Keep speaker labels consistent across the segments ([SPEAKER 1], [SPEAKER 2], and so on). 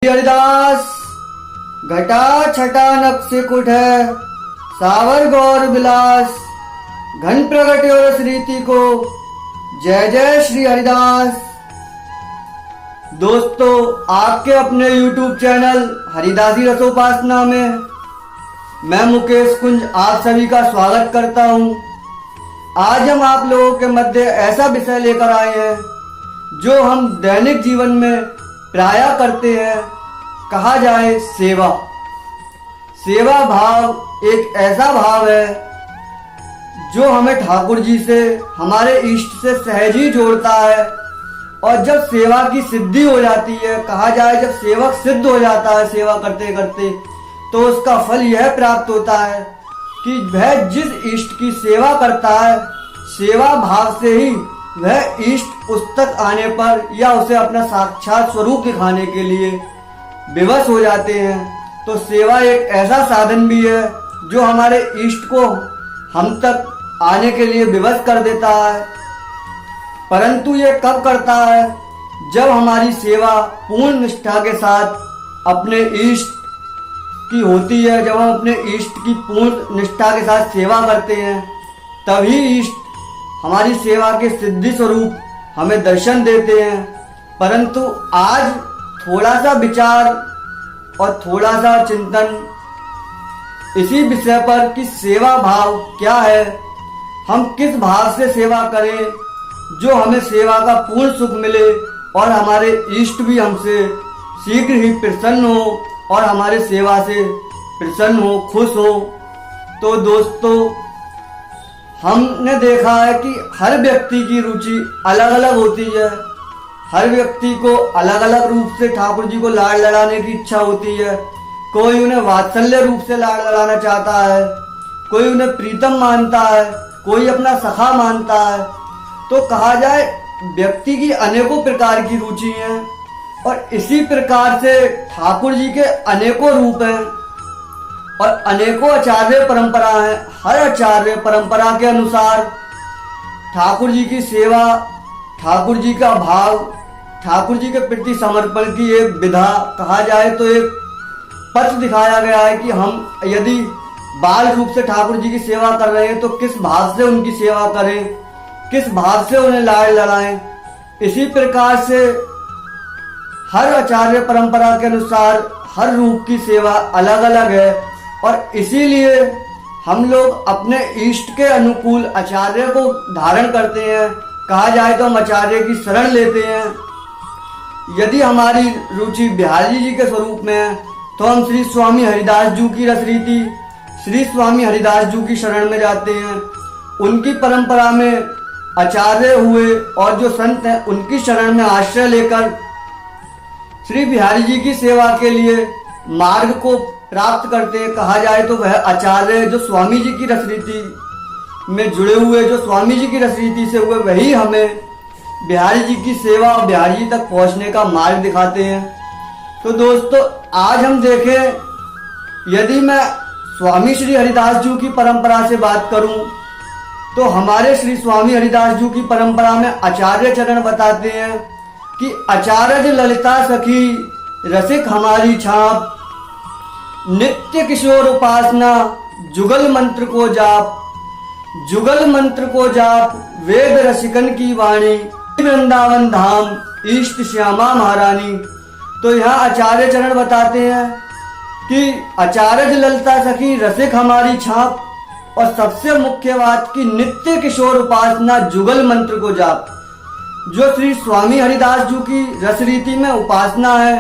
[SPEAKER 1] हरिदास घटा छटा नक्शे कुट है सावर गौर विलास घन प्रगट और रीति को जय जय श्री हरिदास। दोस्तों, आपके अपने YouTube चैनल हरिदासी रसोपासना में मैं मुकेश कुंज आप सभी का स्वागत करता हूं। आज हम आप लोगों के मध्य ऐसा विषय लेकर आए हैं जो हम दैनिक जीवन में प्रायः करते हैं, कहा जाए सेवा। सेवा भाव एक ऐसा भाव है जो हमें ठाकुर जी से, हमारे इष्ट से सहज ही जोड़ता है। और जब सेवा की सिद्धि हो जाती है, कहा जाए जब सेवक सिद्ध हो जाता है सेवा करते करते, तो उसका फल यह प्राप्त होता है कि वह जिस इष्ट की सेवा करता है, सेवा भाव से ही वह इष्ट उस तक आने पर या उसे अपना साक्षात स्वरूप दिखाने के लिए विवश हो जाते हैं। तो सेवा एक ऐसा साधन भी है जो हमारे इष्ट को हम तक आने के लिए विवश कर देता है। परंतु ये कब करता है? जब हमारी सेवा पूर्ण निष्ठा के साथ अपने इष्ट की होती है। जब हम अपने इष्ट की पूर्ण निष्ठा के साथ सेवा करते हैं, तभी इष्ट हमारी सेवा के सिद्धि स्वरूप हमें दर्शन देते हैं। परंतु आज थोड़ा सा विचार और थोड़ा सा चिंतन इसी विषय पर कि सेवा भाव क्या है, हम किस भाव से सेवा करें जो हमें सेवा का पूर्ण सुख मिले और हमारे इष्ट भी हमसे शीघ्र ही प्रसन्न हो और हमारे सेवा से प्रसन्न हो, खुश हो। तो दोस्तों, हमने देखा है कि हर व्यक्ति की रुचि अलग अलग होती है। हर व्यक्ति को अलग अलग रूप से ठाकुर जी को लाड़ लड़ाने की इच्छा होती है। कोई उन्हें वात्सल्य रूप से लाड़ लड़ाना चाहता है, कोई उन्हें प्रीतम मानता है, कोई अपना सखा मानता है। तो कहा जाए व्यक्ति की अनेकों प्रकार की रुचि है और इसी प्रकार से ठाकुर जी के अनेकों रूप हैं और अनेकों आचार्य परंपरा हैं। हर आचार्य परंपरा के अनुसार ठाकुर जी की सेवा, ठाकुर जी का भाव, ठाकुर जी के प्रति समर्पण की एक विधा, कहा जाए तो एक पथ दिखाया गया है कि हम यदि बाल रूप से ठाकुर जी की सेवा कर रहे हैं तो किस भाव से उनकी सेवा करें, किस भाव से उन्हें लाड़ लड़ाएं। इसी प्रकार से हर आचार्य परंपरा के अनुसार हर रूप की सेवा अलग अलग है और इसीलिए हम लोग अपने इष्ट के अनुकूल आचार्य को धारण करते हैं। कहा जाए तो हम आचार्य की शरण लेते हैं। यदि हमारी रुचि बिहारी जी के स्वरूप में है तो हम श्री स्वामी हरिदास जी की रसरीति, श्री स्वामी हरिदास जी की शरण में जाते हैं। उनकी परंपरा में आचार्य हुए और जो संत हैं उनकी शरण में आश्रय लेकर श्री बिहारी जी की सेवा के लिए मार्ग को प्राप्त करते हैं। कहा जाए तो वह आचार्य जो स्वामी जी की रसरीति में जुड़े हुए, जो स्वामी जी की रसरीति से हुए, वही हमें बिहारी जी की सेवा और बिहारी जी तक पहुंचने का मार्ग दिखाते हैं। तो दोस्तों, आज हम देखें, यदि मैं स्वामी श्री हरिदास जी की परंपरा से बात करूं तो हमारे श्री स्वामी हरिदास जी की परंपरा में आचार्य चरण बताते हैं कि आचार्य ललिता सखी रसिक हमारी छाप, नित्य किशोर उपासना जुगल मंत्र को जाप, जुगल मंत्र को जाप वेद रसिकन की वाणी, वृंदावन धाम इष्ट श्यामा महारानी। तो यहाँ आचार्य चरण बताते हैं कि आचार्य ललिता सखी रसिक हमारी छाप और सबसे मुख्य बात की नित्य किशोर उपासना जुगल मंत्र को जाप। जो श्री स्वामी हरिदास जी की रसरीति में उपासना है,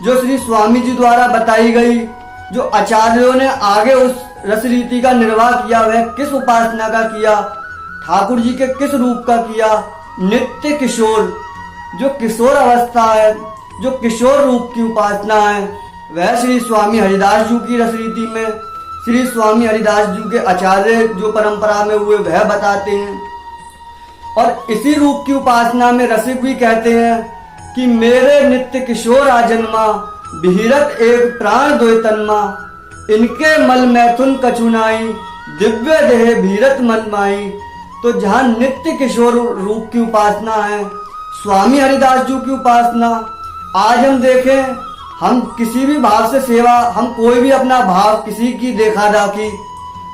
[SPEAKER 1] जो श्री स्वामी जी द्वारा बताई गई, जो आचार्यों ने आगे उस रसरीति का निर्वाह किया, वह किस उपासना का किया, ठाकुर जी के किस रूप का किया, नित्य किशोर, जो किशोर अवस्था है, जो किशोर रूप की उपासना है, वह श्री स्वामी हरिदास जी की रसरीति में श्री स्वामी हरिदास जी के आचार्य जो परंपरा में हुए वह बताते हैं। और इसी रूप की उपासना में रसिक भी कहते हैं कि मेरे नित्य किशोर आजन्मा, बिहिरत एक प्राण द्वय तन्मा, इनके मल मैथुन कछुनाई, दिव्य देह भीरत मनमाई। तो जहाँ नित्य किशोर रूप की उपासना है, स्वामी हरिदास जी की उपासना, आज हम देखें हम किसी भी भाव से सेवा, हम कोई भी अपना भाव किसी की देखा दाखी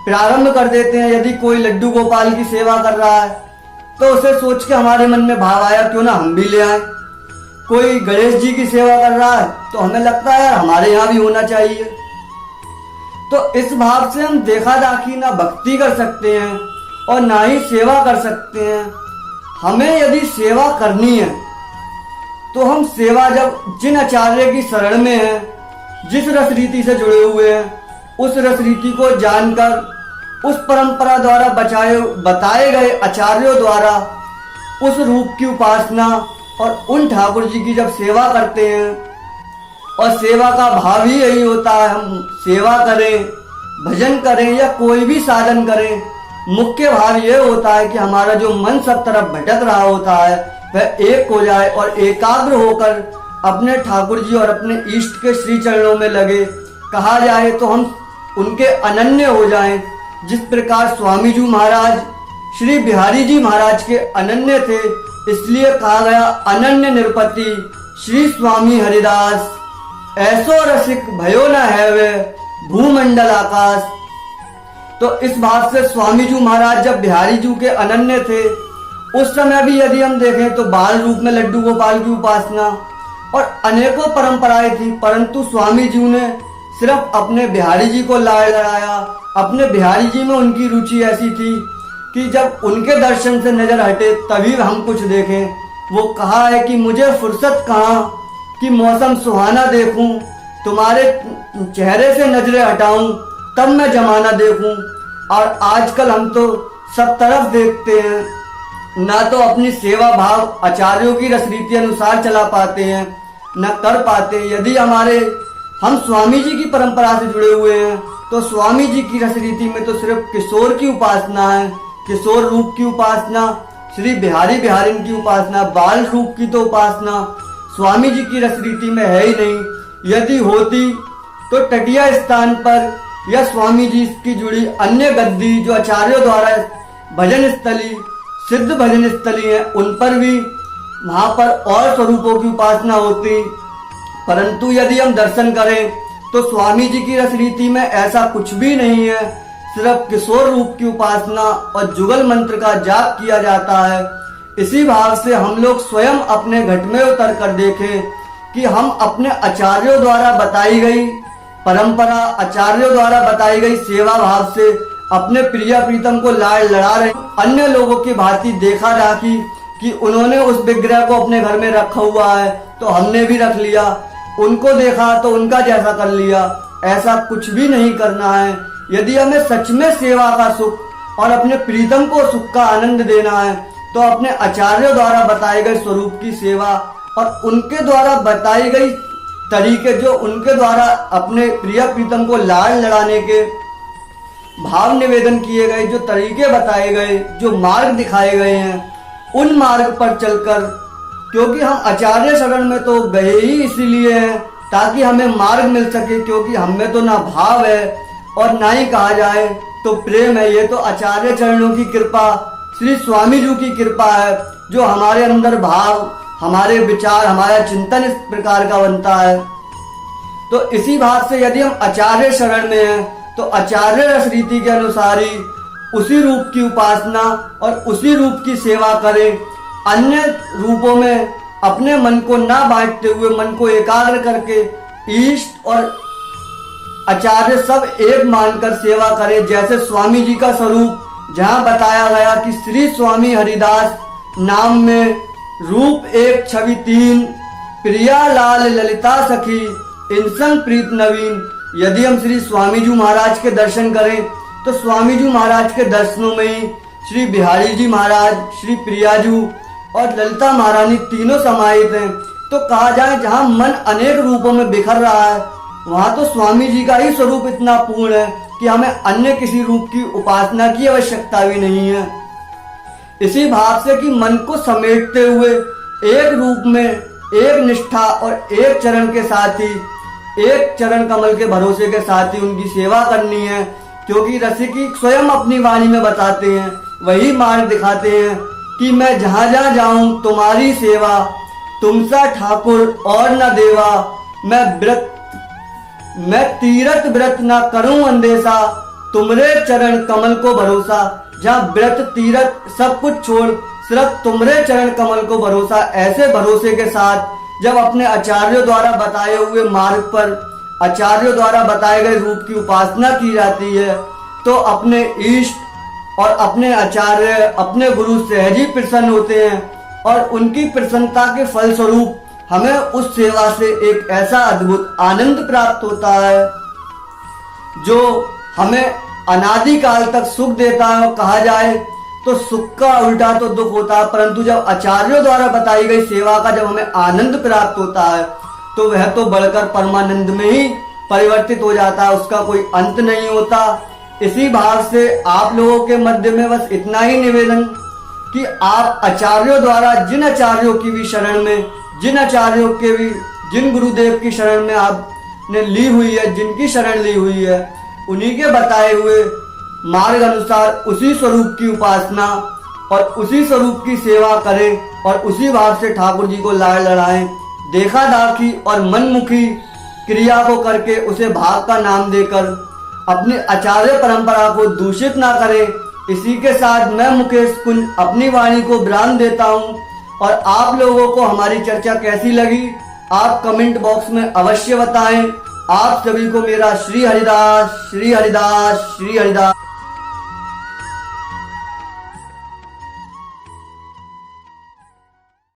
[SPEAKER 1] प्रारंभ कर देते हैं। यदि कोई लड्डू गोपाल की सेवा कर रहा है तो उसे सोच के हमारे मन में भाव आया क्यों ना हम भी ले आए। कोई गणेश जी की सेवा कर रहा है तो हमें लगता है यार हमारे यहाँ भी होना चाहिए। तो इस भाव से हम देखा दाखी ना भक्ति कर सकते हैं और ना ही सेवा कर सकते हैं। हमें यदि सेवा करनी है तो हम सेवा जब जिन आचार्य की शरण में है, जिस रस रीति से जुड़े हुए हैं, उस रस रीति को जानकर उस परंपरा द्वारा बताए गए आचार्यों द्वारा उस रूप की उपासना और उन ठाकुर जी की जब सेवा करते हैं, और सेवा का भाव ही यही होता है, हम सेवा करें, भजन करें या कोई भी साधन करें, मुख्य भाव यह होता है कि हमारा जो मन सब तरफ भटक रहा होता है वह एक हो जाए और एकाग्र होकर अपने ठाकुर जी और अपने इष्ट के श्री चरणों में लगे। कहा जाए तो हम उनके अनन्य हो जाएं। जिस प्रकार स्वामी जी महाराज श्री बिहारी जी महाराज के अनन्य थे, इसलिए कहा गया अनन्य निरपति श्री स्वामी हरिदास, ऐसो रसिक भयो न है वे भूमंडल आकाश। तो इस बात से स्वामी जी महाराज जब बिहारी जी के अनन्य थे, उस समय भी यदि हम देखें तो बाल रूप में लड्डू गोपाल की उपासना और अनेकों परंपराएं थी, परंतु स्वामी जी ने सिर्फ अपने बिहारी जी को लाड़ लड़ाया। अपने बिहारी जी में उनकी रुचि ऐसी थी कि जब उनके दर्शन से नजर हटे तभी हम कुछ देखें। वो कहा है कि मुझे फुर्सत कहाँ कि मौसम सुहाना देखूं, तुम्हारे चेहरे से नजरें हटाऊं तब मैं जमाना देखूं। और आजकल हम तो सब तरफ देखते हैं, ना तो अपनी सेवा भाव आचार्यों की रसरीति अनुसार चला पाते हैं, न कर पाते। यदि हम स्वामी जी की परंपरा से जुड़े हुए हैं तो स्वामी जी की रसरीति में तो सिर्फ किशोर की उपासना है, किशोर रूप की उपासना, श्री बिहारी बिहारिन की उपासना, बाल रूप की तो उपासना स्वामी जी की रसरीति में है ही नहीं। यदि होती तो तटिया स्थान पर या स्वामी जी की जुड़ी अन्य गद्दी जो आचार्यों द्वारा भजन स्थली, सिद्ध भजन स्थली है, उन पर भी वहां पर और स्वरूपों की उपासना होती। परंतु यदि हम दर्शन करें तो स्वामी जी की रसरीति में ऐसा कुछ भी नहीं है। सिर्फ किशोर रूप की उपासना और जुगल मंत्र का जाप किया जाता है। इसी भाव से हम लोग स्वयं अपने घट में उतर कर देखें कि हम अपने आचार्यों द्वारा बताई गई परंपरा, आचार्यों द्वारा बताई गई सेवा भाव से अपने प्रिय प्रीतम को लाड़ लड़ा रहे। अन्य लोगों की भांति देखा दाखी कि उन्होंने उस विग्रह को अपने घर में रखा हुआ है तो हमने भी रख लिया, उनको देखा तो उनका जैसा कर लिया। ऐसा कुछ भी नहीं करना है। यदि हमें सच में सेवा का सुख और अपने प्रीतम को सुख का आनंद देना है तो अपने आचार्यों द्वारा बताए गए स्वरूप की सेवा और उनके द्वारा बताई गई तरीके, जो उनके द्वारा अपने प्रिय प्रीतम को लाड़ लड़ाने के भाव निवेदन किए गए, जो तरीके बताए गए, जो मार्ग दिखाए गए हैं, उन मार्ग पर चलकर, क्योंकि हम आचार्य शरण में तो गए ही इसीलिए हैं ताकि हमें मार्ग मिल सके, क्योंकि हमें तो ना भाव है और ना ही कहा जाए तो प्रेम है। ये तो आचार्य चरणों की कृपा, श्री स्वामी जी की कृपा है जो हमारे अंदर भाव, हमारे विचार, हमारा चिंतन इस प्रकार का बनता है। तो इसी भाव से यदि हम आचार्य शरण में हैं तो आचार्य रस रीति के अनुसार ही उसी रूप की उपासना और उसी रूप की सेवा करें। अन्य रूपों में अपने मन को ना बांटते हुए मन को एकाग्र करके इष्ट और आचार्य सब एक मानकर सेवा करें। जैसे स्वामी जी का स्वरूप जहाँ बताया गया कि श्री स्वामी हरिदास नाम में रूप एक छवि तीन, प्रिया लाल ललिता सखी इंसन प्रीत नवीन। यदि हम श्री स्वामी जी महाराज के दर्शन करें तो स्वामी जी महाराज के दर्शनों में ही श्री बिहारी जी महाराज, श्री प्रियाजू और ललिता महारानी तीनों समाहित हैं। तो कहा जाए जहाँ मन अनेक रूपों में बिखर रहा है वहाँ तो स्वामी जी का ही स्वरूप इतना पूर्ण है कि हमें अन्य किसी रूप की उपासना की आवश्यकता भी नहीं है। इसी भाव से कि मन को समेटते हुए एक रूप में, एक निष्ठा और एक चरण के साथ ही, एक चरण कमल के भरोसे के साथ ही उनकी सेवा करनी है। क्योंकि रसिकी स्वयं अपनी वाणी में बताते हैं, वही मार्ग दिखाते हैं कि मैं जहाँ जहाँ जाऊं तुम्हारी सेवा, तुमसा ठाकुर और न देवा, मैं तीरथ व्रत ना करूं अंदेशा, तुमरे चरण कमल को भरोसा। जहाँ व्रत तीरथ सब कुछ छोड़ सिर्फ तुमरे चरण कमल को भरोसा, ऐसे भरोसे के साथ जब अपने आचार्यों द्वारा बताए हुए मार्ग पर आचार्यों द्वारा बताए गए रूप की उपासना की जाती है, तो अपने इष्ट और अपने आचार्य, अपने गुरु सहज ही प्रसन्न होते हैं और उनकी प्रसन्नता के फलस्वरूप हमें उस सेवा से एक ऐसा अद्भुत आनंद प्राप्त होता है जो हमें अनादिकाल तक सुख देता है। और कहा जाए तो सुख का उल्टा तो दुख होता है, परंतु जब आचार्यों द्वारा बताई गई सेवा का जब हमें आनंद प्राप्त होता है तो वह तो बढ़कर परमानंद में ही परिवर्तित हो जाता है, उसका कोई अंत नहीं होता। इसी भाव से आप लोगों के मध्य में बस इतना ही निवेदन कि आप आचार्यों द्वारा जिन आचार्यों की भी शरण में, जिन आचार्यों के भी, जिन गुरुदेव की शरण में आपने ली हुई है, जिनकी शरण ली हुई है, उन्हीं के बताए हुए मार्ग अनुसार उसी स्वरूप की उपासना और उसी स्वरूप की सेवा करें और उसी भाव से ठाकुर जी को लाड़ लड़ाएं। देखा दाखी और मनमुखी क्रिया को करके उसे भाग का नाम देकर अपनी आचार्य परंपरा को दूषित ना करें। इसी के साथ मैं मुकेश कुंज अपनी वाणी को विराम देता हूं और आप लोगों को हमारी चर्चा कैसी लगी आप कमेंट बॉक्स में अवश्य बताएं। आप सभी को मेरा श्री हरिदास, श्री हरिदास, श्री हरिदास।